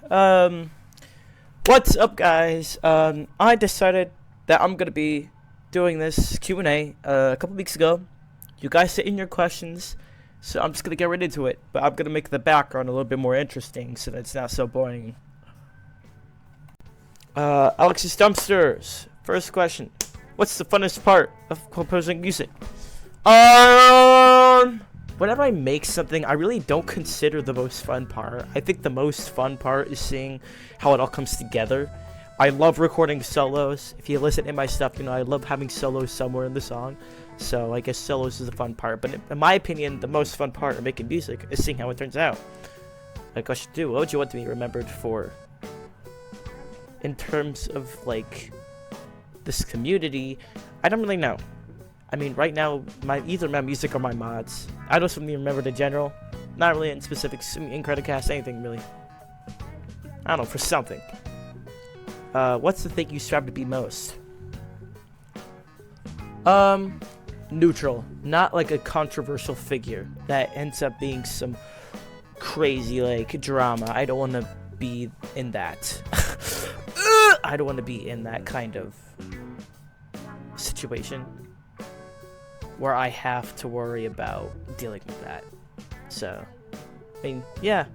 Um, what's up, guys? I decided that I'm gonna be doing this Q&A a couple weeks ago. You guys sent in your questions, so I'm just gonna get right into it. But I'm gonna make the background a little bit more interesting so that it's not so boring. Alexis Dumpsters. First question: what's the funnest part of composing music? Whenever I make something, I really don't consider the most fun part. I think the most fun part is seeing how it all comes together. I love recording solos. If you listen to my stuff, you know I love having solos somewhere in the song. So I guess solos is the fun part. But in my opinion, the most fun part of making music is seeing how it turns out. Like, question 2, what would you want to be remembered for? In terms of, like, this community, I don't really know. I mean, right now, either my music or my mods. I just want to be remembered in general. Not really in specifics, in Creditcast, anything really. I don't know, for something. What's the thing you strive to be most? Neutral. Not like a controversial figure that ends up being some crazy, like, drama. I don't want to be in that. I don't want to be in that kind of situation where I have to worry about dealing with that. So, I mean, yeah.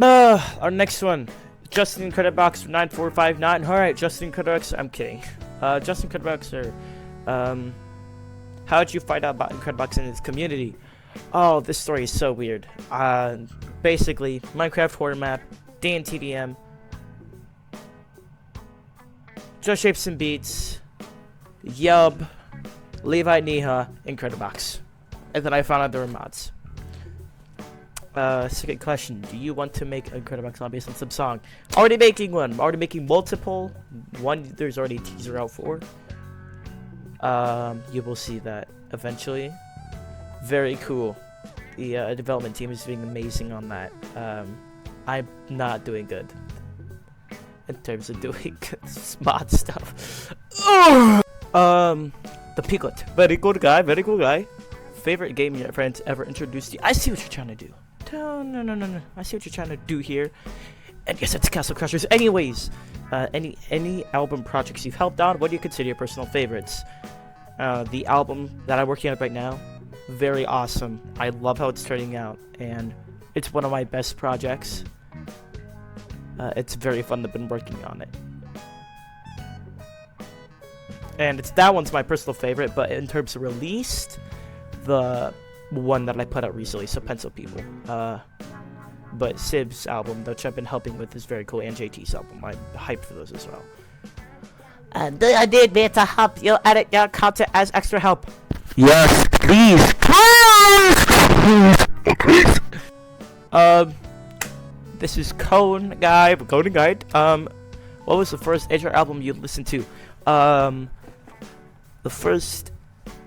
Our next one, Justin Creditbox 9459. Alright, Justin Creditbox, I'm kidding. Justin Creditbox, how did you find out about Creditbox and its community? Oh, this story is so weird. Basically, Minecraft horror map, DNTDM, Just Shapes and Beats, Yub, Levi Niha, and Creditbox. And then I found out there were mods. Second question, do you want to make a Creditbox song based on some song? Already making one. Already making multiple. One, there's already a teaser out for. You will see that eventually. Very cool. The development team is doing amazing on that. I'm not doing good in terms of doing mod stuff. The Piglet. Very good guy, very cool guy. Favorite game your friends ever introduced you? I see what you're trying to do. No. I see what you're trying to do here. And yes, it's Castle Crushers. Anyways, any album projects you've helped on, what do you consider your personal favorites? The album that I'm working on right now, very awesome. I love how it's turning out, and it's one of my best projects. It's very fun to have been working on it. And that one's my personal favorite, but in terms of released, the one that I put out recently, so Pencil People. But Sib's album, which I've been helping with, is very cool, and JT's album. I'm hyped for those as well. And I did need to help you edit your content as extra help. Yes, please. Please. This is Cone Guide. What was the first HR album you listened to? The first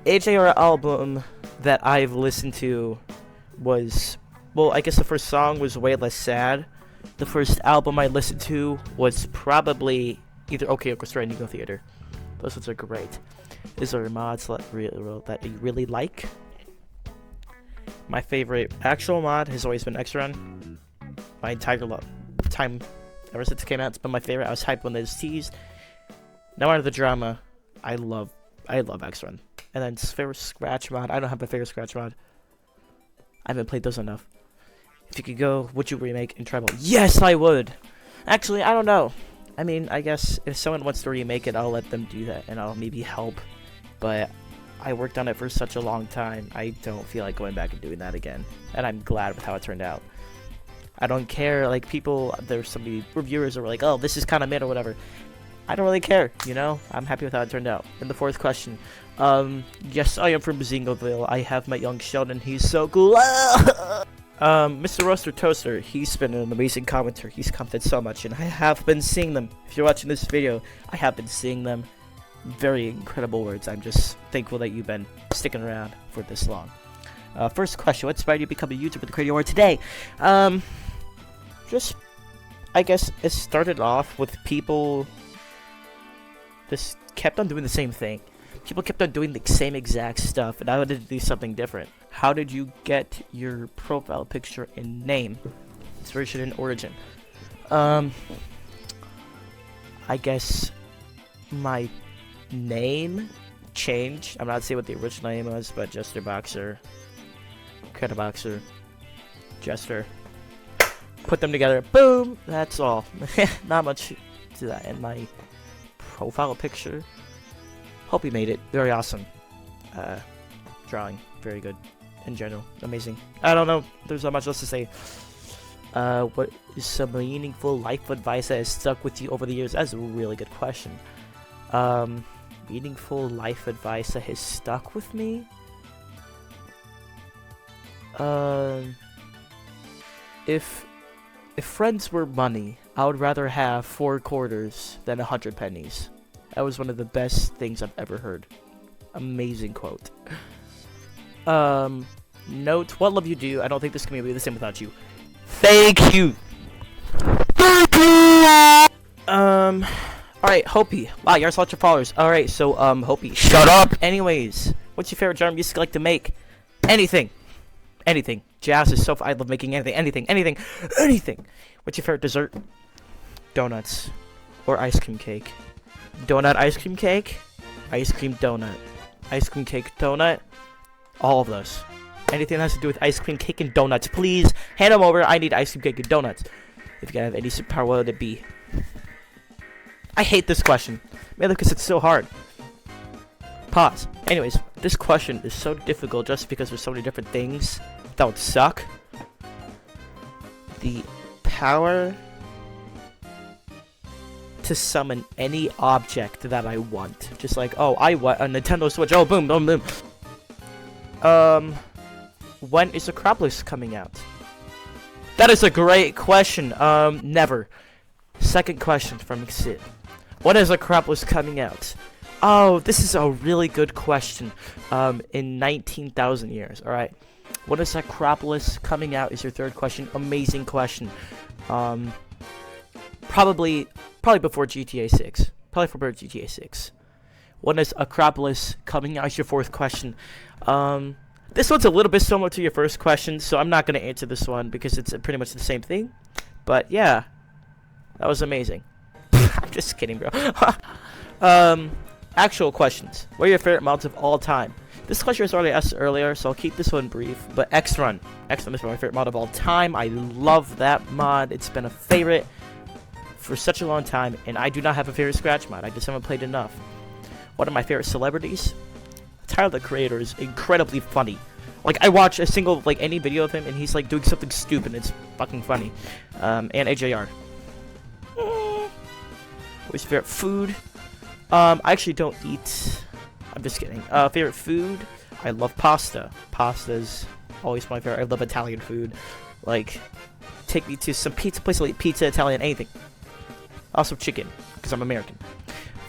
HR album that I've listened to was, well, I guess the first song was Way Less Sad. The first album I listened to was probably either OK Orchestra or Indigo Theater. Those ones are great. Is there mods that you really like? My favorite actual mod has always been X-Run. My entire time, ever since it came out, it's been my favorite. I was hyped when it was teased. Now out of the drama, I love X-Run. And then favorite scratch mod, I don't have a favorite scratch mod. I haven't played those enough. If you could go, would you remake in Tribal? Yes, I would! Actually, I don't know. I mean, I guess if someone wants to remake it, I'll let them do that, and I'll maybe help. But I worked on it for such a long time, I don't feel like going back and doing that again. And I'm glad with how it turned out. I don't care, like, there's so many reviewers that were like, oh, this is kind of mid or whatever. I don't really care, you know? I'm happy with how it turned out. And the fourth question. Yes, I am from Zingoville. I have met young Sheldon. He's so cool. Mr. Roaster Toaster, he's been an amazing commenter. He's commented so much, and I have been seeing them. If you're watching this video, I have been seeing them. Very incredible words. I'm just thankful that you've been sticking around for this long. First question, what inspired you to become a YouTuber, the creator you are today? Just, I guess it started off with people just kept on doing the same thing. People kept on doing the same exact stuff, and I wanted to do something different. How did you get your profile picture and name? its version and origin. I guess my name changed. I'm not saying what the original name was, but Jester Boxer, Credit Boxer, Jester. Put them together. Boom! That's all. Not much to that. And my profile picture. Hope you made it. Very awesome. Drawing. Very good. In general. Amazing. I don't know. There's not much else to say. What is some meaningful life advice that has stuck with you over the years? That's a really good question. Meaningful life advice that has stuck with me? If friends were money, I would rather have 4 quarters than 100 pennies. That was one of the best things I've ever heard. Amazing quote. Note, what love you do. I don't think this can be the same without you. Thank you. Alright, Hopi. Wow, you're such a followers. Alright, so, Hopi. Shut up! Anyways, what's your favorite genre of music you like to make? Anything. Anything. Jazz is so I love making anything. Anything. What's your favorite dessert? Donuts. Or ice cream cake. Donut ice cream cake. Ice cream donut. Ice cream cake donut. All of those. Anything that has to do with ice cream cake and donuts, please hand them over. I need ice cream cake and donuts. If you can have any superpower, what would it be? I hate this question. Mainly because it's so hard. Pause. Anyways, this question is so difficult just because there's so many different things that would suck. The power to summon any object that I want. Just like, oh, I want a Nintendo Switch. Oh, boom, boom, boom. When is Acropolis coming out? That is a great question. Never. Second question from Sid. When is Acropolis coming out? Oh, this is a really good question. In 19,000 years. Alright. When is Acropolis coming out is your third question. Amazing question. Probably before GTA 6. Probably before GTA 6. When is Acropolis coming out is your fourth question. This one's a little bit similar to your first question, so I'm not going to answer this one because it's pretty much the same thing. But yeah, that was amazing. I'm just kidding, bro. Actual questions. What are your favorite mods of all time? This question was already asked earlier, so I'll keep this one brief. But X-Run. X-Run is my favorite mod of all time. I love that mod. It's been a favorite for such a long time, and I do not have a favorite Scratch mod. I just haven't played enough. One of my favorite celebrities? Tyler, the Creator, is incredibly funny. Like, I watch a single, like, any video of him, and he's, like, doing something stupid, and it's fucking funny. And AJR. What's your favorite food? I actually don't eat. I'm just kidding. Favorite food? I love pasta. Pasta's always my favorite. I love Italian food. Like, take me to some pizza place, I'll eat pizza, Italian, anything. Also chicken, because I'm American.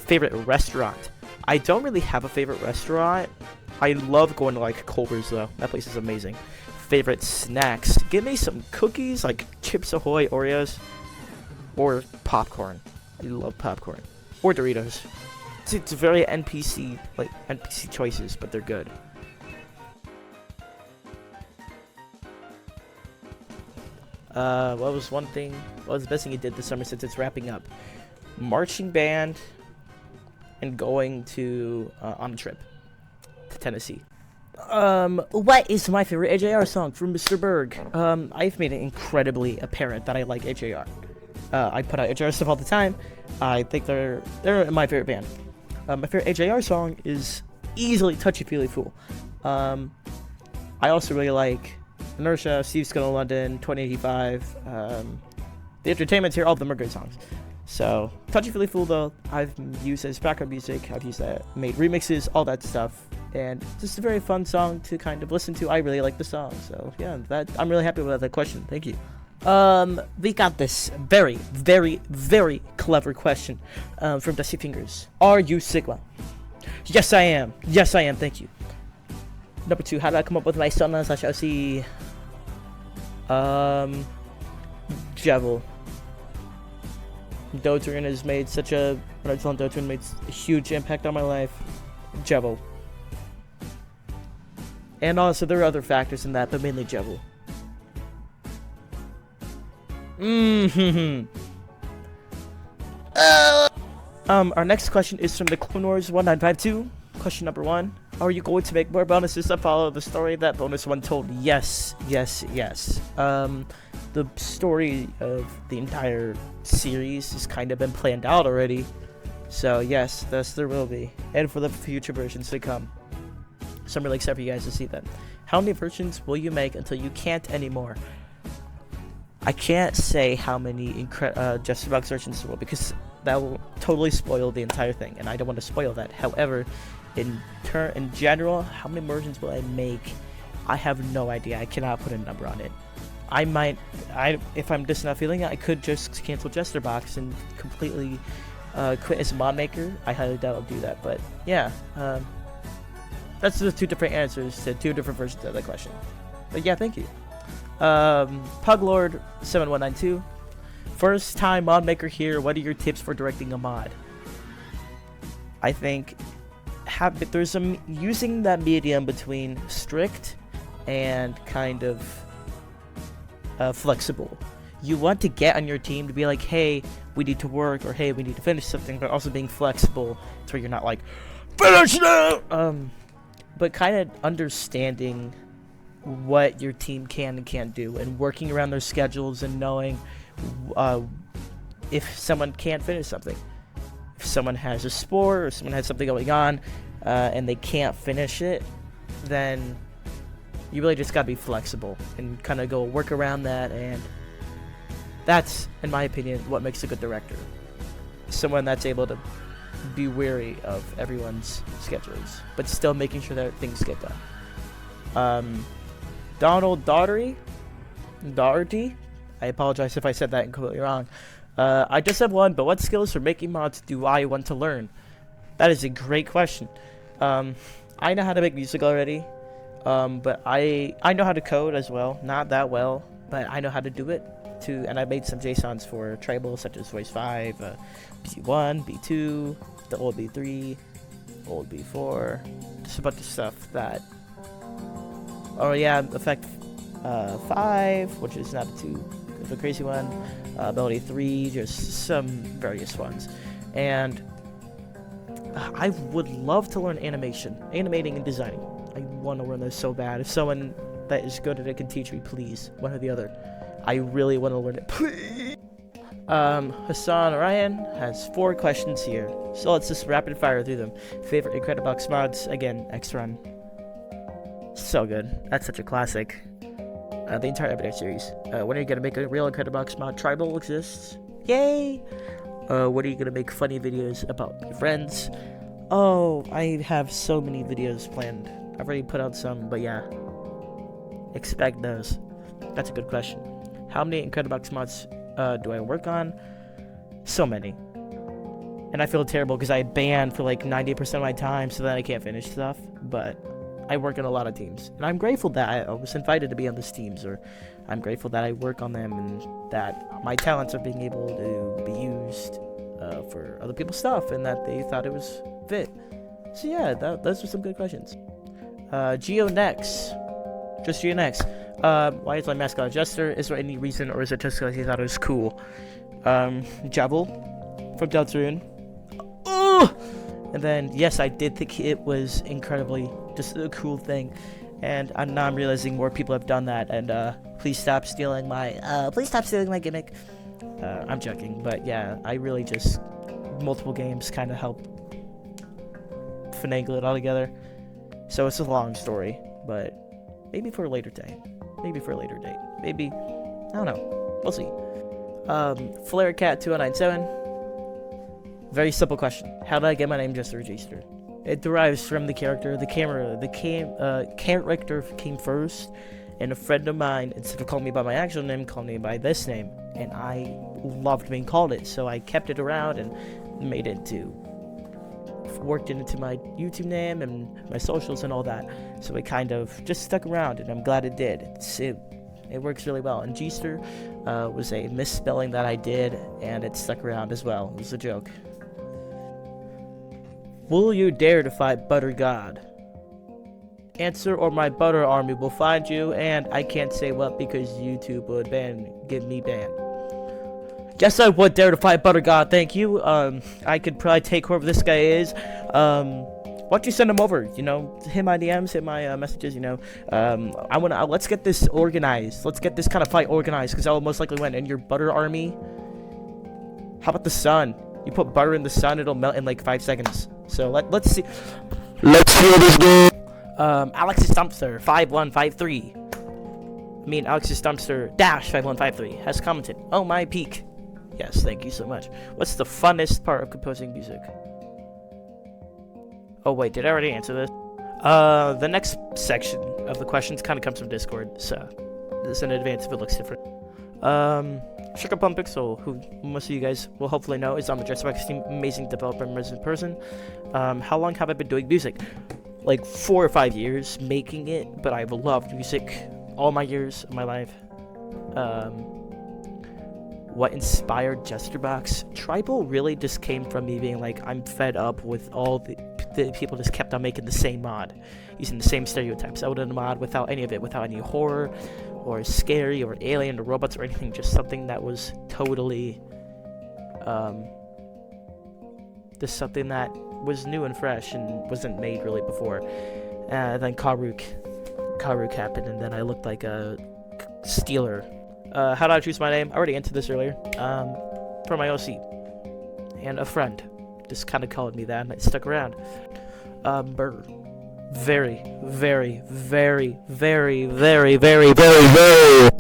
Favorite restaurant? I don't really have a favorite restaurant. I love going to, like, Culver's, though. That place is amazing. Favorite snacks? Give me some cookies, like Chips Ahoy, Oreos, or popcorn. I love popcorn. Or Doritos. It's very NPC choices, but they're good. What was one thing? What was the best thing you did this summer since it's wrapping up? Marching band and going to on a trip to Tennessee. What is my favorite AJR song from Mr. Berg? I've made it incredibly apparent that I like AJR. I put out AJR stuff all the time. I think they're my favorite band. My favorite AJR song is easily Touchy Feely Fool. I also really like Inertia, Steve's Gonna London, 2085, The Entertainment's Here, all of them are great songs. So, Touchy Feely Fool, though, I've used as background music, I've used that, made remixes, all that stuff, and just a very fun song to kind of listen to. I really like the song, so yeah, I'm really happy with that question. Thank you. We got this very, very, very clever question from Dusty Fingers. Are you Sigma? Yes, I am. Yes, I am. Thank you. Number 2, how did I come up with my Sunland/OC? Jevil. Dotrin has made such a... When I was on Dotrin, made a huge impact on my life. Jevil. And also, there are other factors in that, but mainly Jevil. Our next question is from the Clone Wars 1952. Question number 1. Are you going to make more bonuses that follow the story that bonus 1 told? Yes. The story of the entire series has kind of been planned out already. So yes, there will be. And for the future versions to come. So I'm really excited for you guys to see them. How many versions will you make until you can't anymore? I can't say how many Jester Box versions there will, because that will totally spoil the entire thing, and I don't want to spoil that. However, in general, how many versions will I make? I have no idea. I cannot put a number on it. If I'm just not feeling it, I could just cancel Jester Box and completely quit as a mod maker. I highly doubt I'll do that, but yeah, that's the 2 different answers to 2 different versions of the question. But yeah, thank you. Puglord 7192. First time mod maker here. What are your tips for directing a mod? I think there's some using that medium between strict and kind of flexible. You want to get on your team to be like, hey, we need to work, or hey, we need to finish something, but also being flexible to where you're not like, finish now! But kind of understanding what your team can and can't do, and working around their schedules, and knowing if someone can't finish something. If someone has a sport, or someone has something going on, and they can't finish it, then you really just gotta be flexible and kind of go work around that, and that's, in my opinion, what makes a good director. Someone that's able to be wary of everyone's schedules, but still making sure that things get done. Donald Daugherty, I apologize if I said that completely wrong. I just have one, but what skills for making mods do I want to learn? That is a great question. I know how to make music already, but I know how to code as well. Not that well, but I know how to do it too. And I made some JSONs for tribal, such as Voice 5, B1, B2, the old B3, old B4, just a bunch of stuff that. Oh yeah, Effect 5, which is not too of a crazy one. Ability 3, just some various ones. And I would love to learn animating and designing. I want to learn those so bad. If someone that is good at it can teach me, please, one or the other. I really want to learn it, please. Hassan Ryan has 4 questions here, so let's just rapid fire through them. Favorite Incredibox mods? Again, X-Run. So good. That's such a classic. The entire Evidence series. When are you gonna make a real Incredibox mod? Tribal exists. Yay! When are you gonna make funny videos about your friends? Oh, I have so many videos planned. I've already put out some, but yeah. Expect those. That's a good question. How many Incredibox mods do I work on? So many. And I feel terrible because I banned for like 90% of my time so that I can't finish stuff, but I work in a lot of teams, and I'm grateful that I was invited to be on these teams, or I'm grateful that I work on them, and that my talents are being able to be used for other people's stuff, and that they thought it was fit. So yeah, those were some good questions. GeoNex. Just GeoNex. Why is my mascot Jester? Is there any reason, or is it just because he thought it was cool? Javel from Deltarune. Oh! And then, yes, I did think it was incredibly just a cool thing. And now I'm realizing more people have done that. And please stop stealing my gimmick. I'm joking, but yeah, I really just multiple games kind of help finagle it all together. So it's a long story, but maybe for a later day. Maybe, I don't know. We'll see. FlareCat2097. Very simple question. How did I get my name Jester? It derives from the character, the camera. The character came first, and a friend of mine, instead of calling me by my actual name, called me by this name, and I loved being called it, so I kept it around and worked it into my YouTube name and my socials and all that. So it kind of just stuck around, and I'm glad it did. It works really well. And Jester was a misspelling that I did, and it stuck around as well. It was a joke. Will you dare to fight Butter God? Answer, or my Butter Army will find you, and I can't say what because YouTube would get me banned. Yes, I would dare to fight Butter God. Thank you. I could probably take whoever this guy is. Why don't you send him over? You know, hit my DMs, hit my messages. You know, let's get this organized. Let's get this kind of fight organized, because I will most likely win. And your Butter army. How about the sun? You put butter in the sun, it'll melt in like 5 seconds. So let's see. Let's see this game. Alexis Dumpster 5153. I mean, Alexis Dumpster dash 5153 has commented. Oh my peak. Yes, thank you so much. What's the funnest part of composing music? Oh wait, did I already answer this? The next section of the questions kind of comes from Discord, so this is in advance if it looks different. Sugar Plum Pixel, who most of you guys will hopefully know, is on the Jester team, amazing developer and resident person. How long have I been doing music? Like 4 or 5 years making it, but I've loved music all my years of my life. What inspired Jesterbox? Tribal really just came from me being like, I'm fed up with all the people just kept on making the same mod, using the same stereotypes. I would have mod without any of it, without any horror, or scary, or alien, or robots, or anything. Just something that was totally, just something that was new and fresh and wasn't made really before. Then Karuk happened, and then I looked like a Steeler. How did I choose my name? I already answered this earlier. For my OC. And a friend. Just kind of called me that, and it stuck around. Very, very, very, very, very, very, very, very,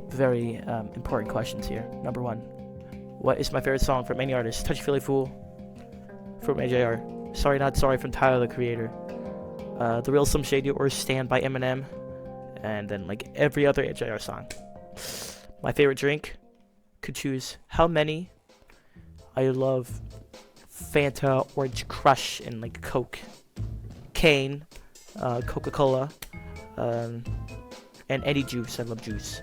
very important questions here. Number 1. What is my favorite song from any artist? Touchy Feely Fool from AJR. Sorry Not Sorry from Tyler, the Creator. The Real Slim Shady or Stand by Eminem. And then like every other AJR song. My favorite drink? Could choose how many. I love Fanta, Orange Crush, and like Coke. Cane, Coca-Cola, and any juice. I love juice.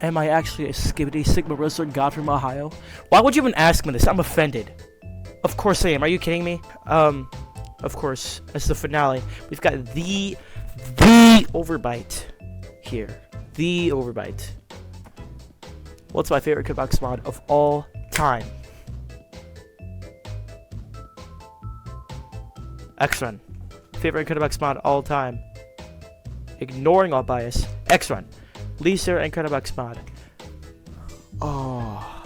Am I actually a Skibbity Sigma Rosar God from Ohio? Why would you even ask me this? I'm offended. Of course I am. Are you kidding me? Of course, as the finale, we've got the overbite here. The overbite. What's my favorite Cutbox mod of all time? X-Run. Favorite Cutbox mod all time. Ignoring all bias. X-Run. Leaser and Cutbox mod. Oh.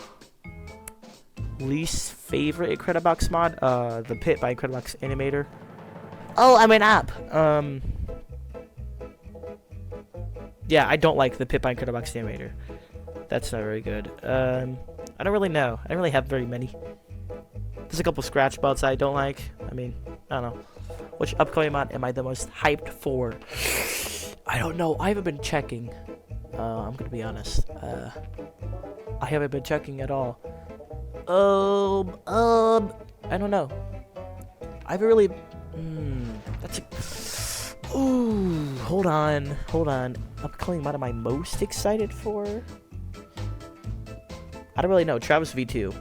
Least favorite Cutbox mod? The Pit by Cutbox Animator. Oh, I'm an app. Yeah, I don't like the Pit by Cutbox Animator. That's not very good. I don't really know. I don't really have very many. There's a couple scratch bugs I don't like. I mean, I don't know. Which upcoming mod am I the most hyped for? I don't know. I haven't been checking. I'm gonna be honest. I haven't been checking at all. I don't know. I haven't really. That's a. Ooh, hold on. Upcoming mod am I most excited for? I don't really know. Travis V2.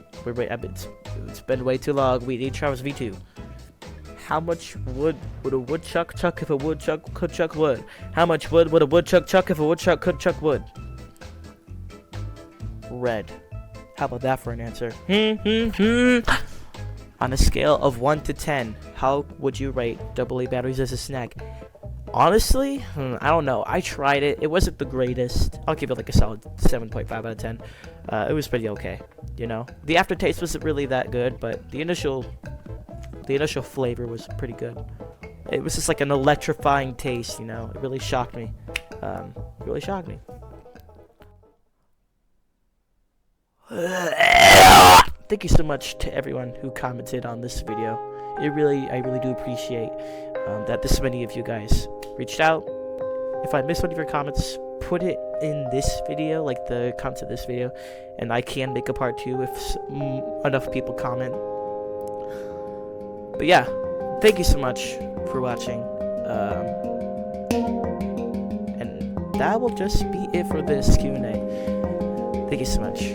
It's been way too long. We need Travis V2. How much wood would a woodchuck chuck if a woodchuck could chuck wood? How much wood would a woodchuck chuck if a woodchuck could chuck wood? Red. How about that for an answer? On a scale of 1 to 10, how would you rate AA batteries as a snack? Honestly, I don't know. I tried it. It wasn't the greatest. I'll give it like a solid 7.5 out of 10. It was pretty okay, you know. The aftertaste wasn't really that good, but the initial flavor was pretty good. It was just like an electrifying taste, you know. It really shocked me. Thank you so much to everyone who commented on this video. I really do appreciate that this many of you guys reached out. If I missed one of your comments, put it in this video, like the comments of this video, and I can make a part 2 if enough people comment. But yeah, thank you so much for watching. And that will just be it for this Q&A. Thank you so much.